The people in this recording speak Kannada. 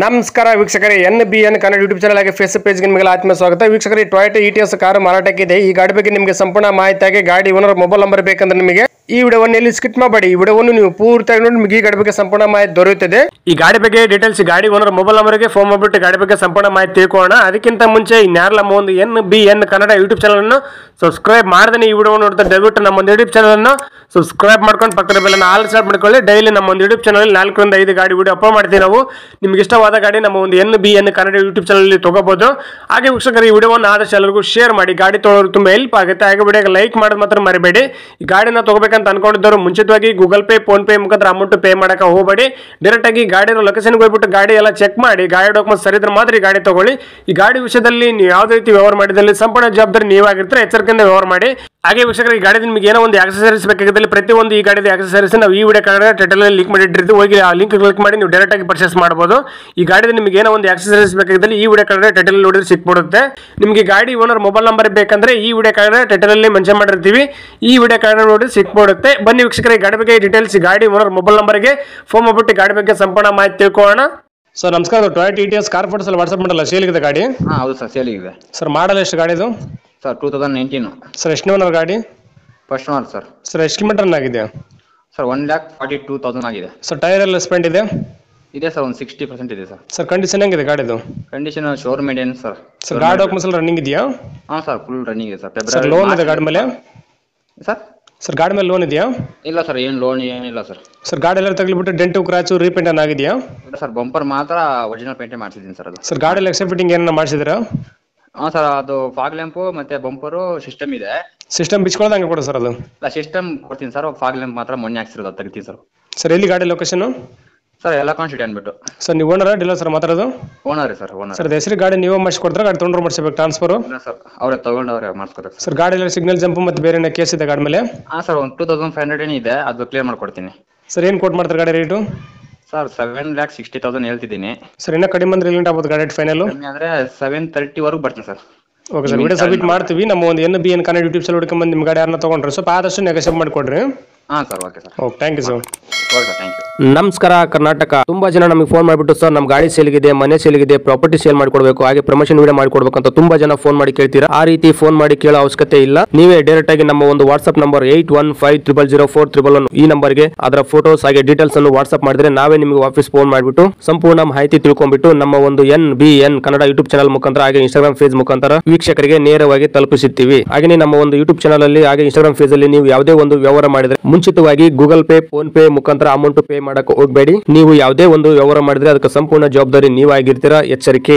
ನಮಸ್ಕಾರ ವೀಕ್ಷಕರೇ, NBN ಕನ್ನಡ ಯೂಟ್ಯೂಬ್ ಚಾನಲ್ ಆಗಿ ಫೇಸ್ಬುಕ್ ಪೇಜ್ಗೆ ನಿಮಗೆ ಆತ್ಮೀಯ ಸ್ವಾಗತ. ವೀಕ್ಷಕರೇ, ಟೊಯೋಟಾ ETS ಕಾರು ಮಾರಾಟಕ್ಕಿದೆ. ಈ ಗಾಡಿ ಬಗ್ಗೆ ನಿಮಗೆ ಸಂಪೂರ್ಣ ಮಾಹಿತಿಯಾಗಿ ಗಾಡಿ ಓನರ್ ಮೊಬೈಲ್ ನಂಬರ್ ಬೇಕಂದ್ರೆ ನಿಮಗೆ ಈ ವಿಡಿಯೋವನ್ನು ಇಲ್ಲಿ ಸ್ಕಿಪ್ ಮಾಡಬೇಡಿ. ಈ ವಿಡಿಯೋವನ್ನು ನೀವು ಪೂರ್ತಿಯಾಗಿ ನೋಡಿ ನಿಮಗೆ ಈ ಗಾಡಿ ಬಗ್ಗೆ ಸಂಪೂರ್ಣ ಮಾಹಿತಿ ದೊರೆಯುತ್ತದೆ. ಈ ಗಾಡಿ ಬಗ್ಗೆ ಡೀಟೇಲ್ಸ್ ಗಾಡಿ ಓನರ್ ಮೊಬೈಲ್ ನಂಬರ್ಗೆ ಫೋನ್ ಮಾಡಿಬಿಟ್ಟು ಗಾಡಿ ಬಗ್ಗೆ ಸಂಪೂರ್ಣ ಮಾಹಿತಿ ತಿಳ್ಕೊಳ್ಳೋಣ. ಅದಕ್ಕಿಂತ ಮುಂಚೆ ಇನ್ಯಾರಲ್ಲ ಒಂದು NBN ಕನ್ನಡ ಯೂಟ್ಯೂಬ್ ಚಾನಲ್ ಅನ್ನು ಸಬ್ಸ್ಕ್ರೈಬ್ ಮಾಡದೇ ಈ ವಿಡಿಯೋ ನೋಡ್ತಾ ದಯವಿಟ್ಟು ನಮ್ಮ ಒಂದು ಯೂಟ್ಯೂಬ್ ಚಾನಲ್ ಅನ್ನು ಸಬ್ಸ್ಕ್ರೈಬ್ ಮಾಡ್ಕೊಂಡು ಪಕ್ಕದ ಬೆಲ್ಲನ್ನು ಆಲ್ ಸೆಟ್ ಮಾಡ್ಕೊಳ್ಳಿ. ಡೈಲಿ ನಮ್ಮ ಒಂದು ಯೂಟ್ಯೂಬ್ ಚಾನಲ್ 4 ರಿಂದ 5 ಗಾಡಿ ವಿಡಿಯೋ ಅಪ್ಲೋಡ್ ಮಾಡ್ತೀವಿ. ನಾವು ನಿಮ್ಗೆ ಇಷ್ಟವಾದ ಗಾಡಿ ನಮ್ಮ ಒಂದು NBN ಕನ್ನಡ ಯೂಟ್ಯೂಬ್ ಚಾನಲ್ ತಗೋಬಹುದು. ಹಾಗೆ ವೀಕ್ಷಕರು, ಈ ವಿಡಿಯೋವನ್ನು ಆದಷ್ಟು ಎಲ್ಲರಿಗೂ ಶೇರ್ ಮಾಡಿ. ಗಾಡಿ ತೊಗೊಳ್ಳೋರು ತುಂಬಾ ಹೆಲ್ಪ್ ಆಗುತ್ತೆ. ಹಾಗೆ ವಿಡಿಯೋಗೆ ಲೈಕ್ ಮಾಡೋದು ಮಾತ್ರ ಮರಿಬೇಡಿ. ಈ ಗಾಡಿನ ತಗೋಬೇಕಂತ ಅನ್ಕೊಂಡಿದ್ದವರು ಮುಂಚಿತವಾಗಿ ಗೂಗಲ್ ಪೇ, ಫೋನ್ ಪೇ ಮುಖಾಂತರ ಅಮೌಂಟ್ ಪೇ ಮಾಡಕ್ಕೆ ಹೋಗಬೇಡಿ. ಡೈರೆಕ್ಟ್ ಆಗಿ ಗಾಡಿ ಲೊಕೇಶನ್ಗೆ ಹೋಗ್ಬಿಟ್ಟು ಗಾಡಿ ಎಲ್ಲ ಚೆಕ್ ಮಾಡಿ, ಗಾಡಿ ಡಾಕ್ಯುಮೆಂಟ್ಸ್ ಸರಿ ಇದ್ರೆ ಮಾತ್ರ ಈ ಗಾಡಿ ತಗೊಳ್ಳಿ. ಈ ಗಾಡಿ ವಿಷಯದಲ್ಲಿ ನೀವು ಯಾವುದೇ ರೀತಿ ವ್ಯವಹಾರ ಮಾಡಿದಲ್ಲಿ ಸಂಪೂರ್ಣ ಜವಾಬ್ದಾರಿ ನೀವಾಗಿರ್ತಾರೆ. ಎಚ್ಚರಿಕೆಯಿಂದ ವ್ಯವಹಾರ ಮಾಡಿ. ಹಾಗೆ ವೀಕ್ಷಕರು, ಈ ಗಾಡಿ ನಿಮಗೆ ಏನೋ ಒಂದು ಆಕ್ಸೆಸರೀಸ್ ಬೇಕಾಗಿದ್ದಲ್ಲಿ ಪ್ರತಿಯೊಂದು ಈ ಗಾಡಿದ ಆಕ್ಸೆಸರೀಸ್ ನಾವು ಈ ವಿಡಿಯೋ ಕಾರ್ಡ್ ಟೈಟಲ್ ಲಿಂಕ್ ಮಾಡಿಟ್ಟಿರ್ತೀವಿ. ಹೋಗಿ ಆ ಲಿಂಕ್ ಕ್ಲಿಕ್ ಮಾಡಿ ನೀವು ಡೈರೆಕ್ಟ್ ಆಗಿ ಪರ್ಚೇಸ್ ಮಾಡಬಹುದು. ಈ ಗಾಡಿದ ನಿಮಗೆ ಏನೋ ಒಂದು ಆಕ್ಸೆಸರೀಸ್ ಬೇಕಾಗಿದ್ದಲ್ಲಿ ಈ ವಿಡಿಯೋ ಕಾರ್ಡ್ ಟೈಟಲ್ ನೋಡಿದ್ರೆ ಸಿಕ್ಬಿಡುತ್ತೆ. ನಿಮಗೆ ಗಾಡಿ ಓನರ್ ಮೊಬೈಲ್ ನಂಬರ್ ಬೇಕಂದ್ರೆ ಈ ವಿಡಿಯೋ ಕಾರ್ಡ್ ಟೈಟಲ್ ಅಲ್ಲಿ ಮೆನ್ಷನ್ ಮಾಡಿರ್ತೀವಿ. ಈ ವಿಡಿಯೋ ಕಾರ್ಡ್ ನೋಡಿ ಸಿಕ್ಬಿಡುತ್ತೆ. ಬನ್ನಿ ವೀಕ್ಷಕರೇ, ಗಾಡಿ ಬಗ್ಗೆ ಡೀಟೇಲ್ಸ್ ಗಾಡಿ ಓನರ್ ಮೊಬೈಲ್ ನಂಬರ್ಗೆ ಫೋನ್ ಮಾಡ್ಬಿಟ್ಟು ಗಾಡಿ ಬಗ್ಗೆ ಸಂಪೂರ್ಣ ಮಾಹಿತಿ ತಿಳ್ಕೊಳ್ಳೋಣ. ಸರ್ ನಮಸ್ಕಾರ, ಟೊಯೋಟಾ ETS ಕಾರ್ ಫೋಟೋಸ್ ಅಲ್ಲಿ ವಾಟ್ಸ್ಆಪ್ ಮಾಡಲ್ಲ, ಸೇಲಿಗಿದೆ ಗಾಡಿ? ಹೌದು ಸರ್, ಸೇಲಿಗಿದೆ. ಸರ್ ಮಾಡಲ್ ಎಷ್ಟು ಗಾಡಿದು? ಸರ್ 2019. ಸರ್ ಎಷ್ಟು ಓನರ್ ಗಾಡಿ? First owner sir. ಸರ್ ಎಷ್ಟು ಕಿಲೋಮೀಟರ್ ರನ್ ಆಗಿದೆ? ಸರ್ 1,42,000 ಆಗಿದೆ. ಸರ್ ಟೈರ್ ಎಲ್ಲ ಸ್ಪೆಂಡ್ ಇದೆ? ಇದೆ ಸರ್, ಒಂದು 60% ಇದೆ ಸರ್. ಸರ್ ಕಂಡೀಷನ್ ಹೆಂಗಿದೆ ಗಾಡಿದು? Condition showroom maintenance sir. Sir ಗಾಡಿ ಡಾಕ್ಯುಮೆಂಟ್ಸ್ ಎಲ್ಲ ರನ್ನಿಂಗ್ ಇದೆಯಾ? ಹಾಂ ಸರ್, ಫುಲ್ ರನ್ನಿಂಗ್ ಇದೆ ಸರ್. ಸರ್ ಲೋನ್ ಇದೆ ಗಾಡಿ ಮೇಲೆ? ಸರ್ ಸರ್ ಗಾಡಿ ಮೇಲೆ ಲೋನ್ ಇದೆಯಾ? ಇಲ್ಲ ಸರ್, ಏನು ಲೋನ್ ಏನಿಲ್ಲ ಸರ್. ಸರ್ ಗಾಡಿ ಎಲ್ಲ ತಗಲಿಬಿಟ್ಟು ಡೆಂಟು ಕ್ರಾಚು ರೀಪೇಂಟ್ ಆಗಿದೆಯಾ? ಇಲ್ಲ ಸರ್, ಬಂಪರ್ ಮಾತ್ರ ಒರಿಜಿನಲ್ ಪೇಂಟೇ ಮಾಡಿಸಿದ್ದೀನಿ ಸರ್. ಅದು ಸರ್ ಗಾಡಿ ಎಕ್ಸ್ಟ್ರಾ ಫಿಟ್ಟಿಂಗ್ ಏನಾರ ಮಾಡಿಸಿದ್ರಾ? ಹಾಂ ಸರ್, ಅದು ಫಾಗ್ ಲ್ಯಾಂಪು ಮತ್ತೆ ಬಂಪರು ಸಿಸ್ಟಮ್ ಇದೆ. ಸಿಸ್ಟಮ್ ಬಿಚ್ಕೊಳ್ಳೋದು ಹಂಗೆ ಕೊಡು ಸರ್ ಅದು? ಇಲ್ಲ, ಸಿಸ್ಟಮ್ ಕೊಡ್ತೀನಿ ಸರ್. ಫಾಗ್ ಲ್ಯಾಂಪ್ ಮಾತ್ರ ಮೊನ್ನೆ ಹಾಕ್ಸಿರೋದು, ಅದು ತೆಗಿತೀನಿ ಸರ್. ಸರ್ ಎಲ್ಲಿ ಗಾಡಿ ಲೊಕೇಶನ್? ಸರ್ ಎಲ್ಲ ಕಾನ್ಸ್ಟಿಟ್ಯೂಟ್ ಅಂದ್ಬಿಟ್ಟು. ಸರ್ ನೀವು ಓನರ ಡೀಲರ್ ಸರ್ ಮಾತಾಡೋದು? Owner sir, owner. ಸರ್ ಹೆಸರು ಗಾಡಿ ನೀವು ಮಾಡಿಸ್ಕೊಡ್ತಾರೆ, ಗಾಡಿ ತೊಗೊಂಡ್ರು ಮಾಡಿಸ್ಬೇಕು ಟ್ರಾನ್ಸ್ಫರು? ಇಲ್ಲ ಸರ್, ಅವರೇ ತಗೊಂಡವ್ರೆ ಮಾಡಿಸ್ಕೊಡ್ತಾರೆ ಸರ್. ಗಾಡಿ ಎಲ್ಲ ಸಿಗ್ನಲ್ ಜಂಪ್ ಮತ್ತು ಬೇರೆ ಕೇಸ್ ಇದೆ ಗಾಡಿ ಮೇಲೆ? ಹಾಂ ಸರ್, ಒಂದು 2,500 ಏನಿದೆ, ಅದು ಕ್ಲಿಯರ್ ಮಾಡ್ಕೊಡ್ತೀನಿ. ಸರ್ ಏನು ಕೊಟ್ಟು ಮಾಡ್ತಾರೆ ಗಾಡಿ ರೇಟು? ಸರ್ 7,60,000 ಹೇಳ್ತಿದ್ದೀನಿ. ಸರ್ ಇನ್ನೂ ಕಡಿಮೆ ಅಂದ್ರೆ ಎಲ್ಲಿಂದ ಆಗ್ಬೋದು ಗಾಡಿ ಫೈನಲ್? ಕಮ್ಮಿ ಅಂದರೆ 730 ವರೆಗೂ ಬರ್ತೀನಿ sir. Okay sir, video submit ಮಾಡ್ತೀವಿ. ನಮ್ಮ ಒಂದು NBN ಕನ್ನಡ ಯೂಟ್ಯೂಬ್ ಚಾನಲ್ ಹುಡ್ಕೊಂಬಂದು ನಿಮ್ಮ ಗಾಡಿ ಯಾರನ್ನ ತೊಗೊಂಡ್ರೆ ಸ್ವಲ್ಪ ಆದಷ್ಟು ನೆಗೋಷಿಯೇಟ್ ಮಾಡಿಕೊಡ್ರಿ. ಹಾಂ sir, okay sir. Okay, thank you sir. Okay sir, thank you. ನಮಸ್ಕಾರ ಕರ್ನಾಟಕ. ತುಂಬಾ ಜನ ನಮಗೆ ಫೋನ್ ಮಾಡಿಬಿಟ್ಟು ಸರ್ ನಮ್ಮ ಗಾಡಿ ಸೇಲ್ಗಿದೆ, ಮನೆ ಸೇಲ್ಗಿದೆ, ಪ್ರಾಪರ್ಟಿ ಸೇಲ್ ಮಾಡ್ಕೊಡ್ಬೇಕು, ಹಾಗೆ ಪ್ರಮೋಷನ್ ವಿಡಿಯೋ ಮಾಡ್ಕೊಡ್ಬೇಕು ಅಂತ ತುಂಬಾ ಜನ ಫೋನ್ ಮಾಡಿ ಕೇಳ್ತೀರಾ. ಆ ರೀತಿ ಫೋನ್ ಮಾಡಿ ಕೇಳೋ ಅವಶ್ಯಕತೆ ಇಲ್ಲ. ನೀವೇ ಡೈರೆಕ್ಟ್ ಆಗಿ ನಮ್ಮ ಒಂದು ವಾಟ್ಸ್ಆಪ್ ನಂಬರ್ 81500411 ಈ ನಂಬರ್ಗೆ ಅದರ ಫೋಟೋಸ್ ಹಾಗೆ ಡೀಟೇಲ್ಸ್ ಅನ್ನು ವಾಟ್ಸ್ಆಪ್ ಮಾಡಿದ್ರೆ ನಾವೇ ನಿಮಗೆ ವಾಪಸ್ ಫೋನ್ ಮಾಡಿಬಿಟ್ಟು ಸಂಪೂರ್ಣ ಮಾಹಿತಿ ತಿಳ್ಕೊಂಡ್ಬಿಟ್ಟು ನಮ್ಮ ಒಂದು NBN ಕನ್ನಡ ಯೂಟ್ಯೂಬ್ ಚಾನಲ್ ಮುಖಾಂತರ ಹಾಗೆ ಇನ್ಸ್ಟಾಗ್ರಾಮ್ ಪೇಜ್ ಮುಖಾಂತರ ವೀಕ್ಷಕರಿಗೆ ನೇರವಾಗಿ ತಲುಪಿಸುತ್ತೀವಿ. ಹಾಗೆ ನಮ್ಮ ಒಂದು ಯೂಟ್ಯೂಬ್ ಚಾನಲ್ ಅಲ್ಲಿ ಹಾಗೆ ಇನ್ಸ್ಟಾಗ್ರಾಮ್ ಪೇಜ್ ಅಲ್ಲಿ ನೀವು ಯಾವುದೇ ಒಂದು ವ್ಯವಹಾರ ಮಾಡಿದ್ರೆ ಮುಂಚಿತವಾಗಿ ಗೂಗಲ್ ಪೇ, ಫೋನ್ ಪೇ ಮುಖಾಂತರ ಅಮೌಂಟ್ ಪೇ ಮಾಡಕ್ಕೆ ಹೋಗಬೇಡಿ. ನೀವು ಯಾವುದೇ ಒಂದು ವ್ಯವಹಾರ ಮಾಡಿದ್ರೆ ಅದಕ್ಕೆ ಸಂಪೂರ್ಣ ಜವಾಬ್ದಾರಿ ನೀವಾಗಿರ್ತೀರಾ. ಎಚ್ಚರಿಕೆ.